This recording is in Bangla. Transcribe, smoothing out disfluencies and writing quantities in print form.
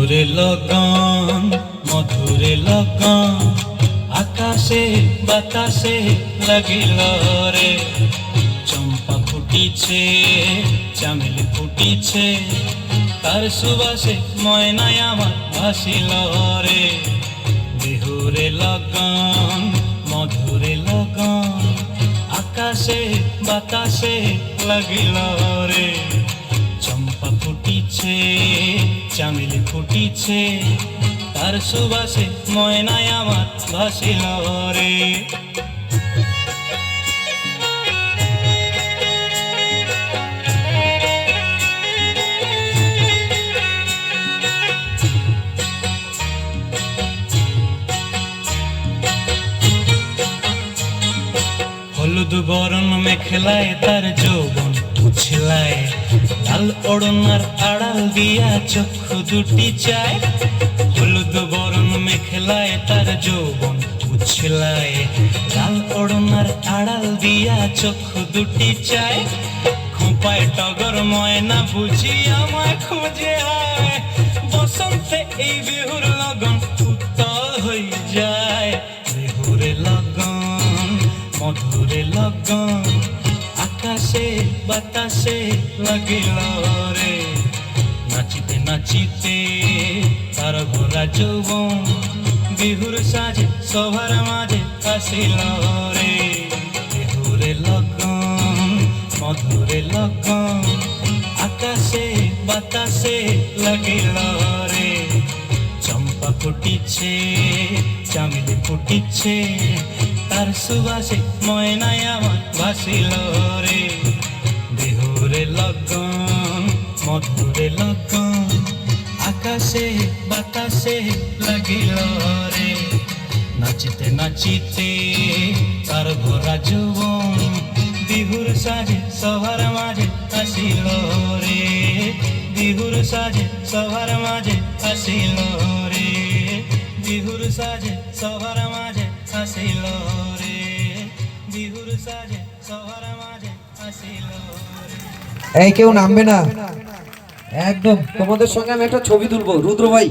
বিহুরে লগন মধুরে লগন আকাশে বাতাসে লাগিল রে। চম্পা ফুটিছে চামেলি ফুটিছে তার সুবাসে ময়নায় আমার ভাসিল রে। বিহুরে লগন মধুরে লগন আকাশে বাতাসে লাগিল রে। চম্পা ফুটিছে চামেলি ফুটিছে তার সুবাসে ময়নায় আমার ভাসিল রে। হলুদ বরণ মেখলায় তার যৌবন উছলায়, লাল ওড়নার আড়াল দিয়া চক্ষু দুটি চায়। হলুদ বরণ মেখলায় তার যৌবন উছলায়, লাল ওড়নার আড়াল দিয়া চক্ষু দুটি চায়। খোঁপায় টগর ময়না বুঝি আমায় খুঁজে আয়, বসন্তে এই বিহুর লগন উত্তল হয়ে যায়। বিহুরে লগন মধুরে লগন আকাশে বাতাসে লাগিল রে। নাচিতে নাচিতে তার ভরা যৌবন বিহুর সাজে সবার মাঝে আসিল রে। বিহুরে লগন মধুরে লগন আকাশে বাতাসে লাগিল রে। চম্পা ফুটিছে চামেলি ফুটিছে তার সুবাসে ময়নায় আমার ভাসিল রে। বিহুরে লগন মধুরে লগন আকাশে বাতাসে লাগিল রে। নাচিতে নাচিতে তার ভরা যৌবন বিহুর সাজে সবার মাঝে আসিল রে। বিহুর সাজে সবার মাঝে আসিল রে। বিহুর সাজে সবার মাঝে আসিল রে। বিহুর সাজে সবার মাঝে আসিল রে। এই কেউ নামবে না একদম, তোমাদের সঙ্গে আমি একটা ছবি তুলবো। রুদ্র ভাই